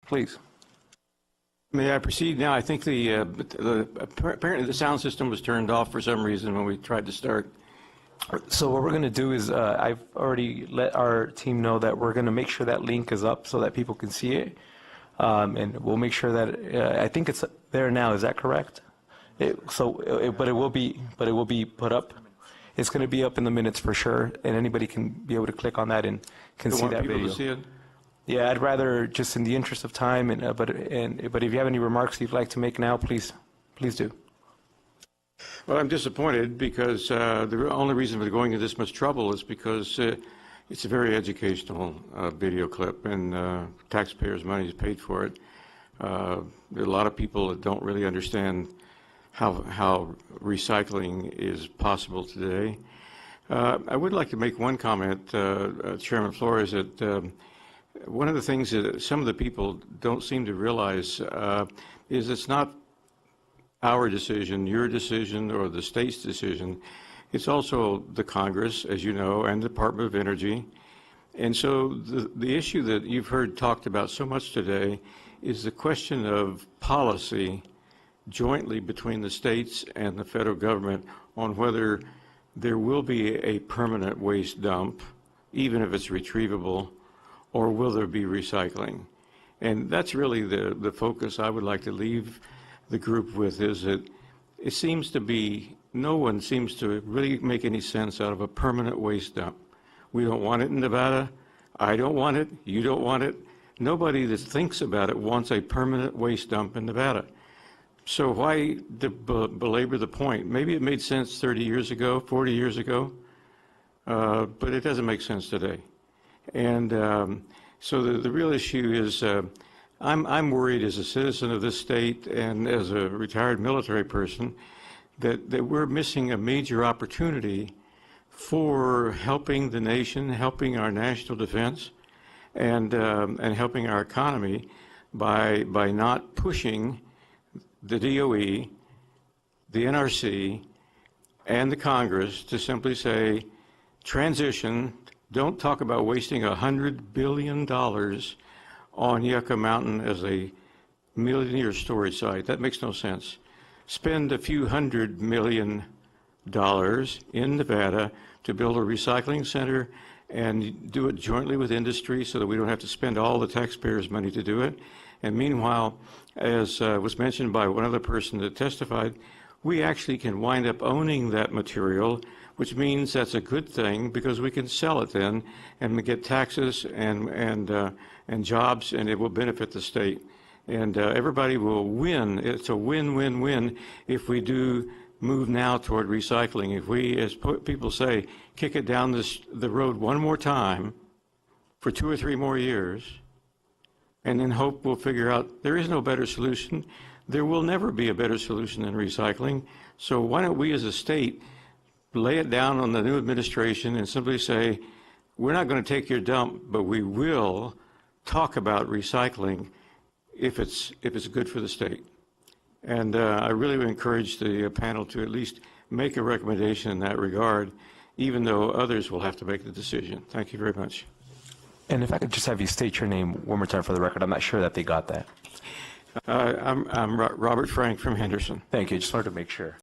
Please. May I proceed now? I think apparently the sound system was turned off for some reason when we tried to start. So what we're going to do is I've already let our team know that we're going to make sure that link is up so that people can see it. And we'll make sure that I think it's there now. Is that correct? But it will be put up. It's going to be up in the minutes for sure, and anybody can be able to click on that and can see that video. To see it? Yeah, I'd rather just in the interest of time, but if you have any remarks you'd like to make now, please do. Well, I'm disappointed because the only reason for going to this much trouble is because it's a very educational video clip, and taxpayers' money is paid for it. There are a lot of people that don't really understand how recycling is possible today. I would like to make one comment, Chairman Flores, that one of the things that some of the people don't seem to realize is it's not our decision, your decision, or the state's decision. It's also the Congress, as you know, and the Department of Energy. And so the issue that you've heard talked about so much today is the question of policy jointly between the states and the federal government on whether there will be a permanent waste dump, even if it's retrievable, or will there be recycling? And that's really the focus I would like to leave the group with, is that it seems to be, no one seems to really make any sense out of a permanent waste dump. We don't want it in Nevada. I don't want it. You don't want it. Nobody that thinks about it wants a permanent waste dump in Nevada. So why belabor the point? Maybe it made sense 30 years ago, 40 years ago, but it doesn't make sense today. And so the real issue is I'm worried as a citizen of this state and as a retired military person that we're missing a major opportunity for helping the nation, helping our national defense, and helping our economy by not pushing the DOE, the NRC, and the Congress to simply say, transition, don't talk about wasting $100 billion on Yucca Mountain as a millionaire storage site. That makes no sense. Spend a few $100 million in Nevada to build a recycling center and do it jointly with industry so that we don't have to spend all the taxpayers' money to do it. And meanwhile, as was mentioned by one other person that testified, we actually can wind up owning that material, which means that's a good thing because we can sell it then and we get taxes and jobs, and it will benefit the state. And everybody will win. It's a win-win-win if we do move now toward recycling. If we, as people say, kick it down the road one more time for 2 or 3 more years, and then hope we'll figure out there is no better solution. There will never be a better solution than recycling. So why don't we as a state lay it down on the new administration and simply say, we're not going to take your dump, but we will talk about recycling if it's good for the state. And I really would encourage the panel to at least make a recommendation in that regard, even though others will have to make the decision. Thank you very much. And if I could just have you state your name one more time for the record. I'm not sure that they got that. I'm Robert Frank from Henderson. Thank you. Just wanted to make sure.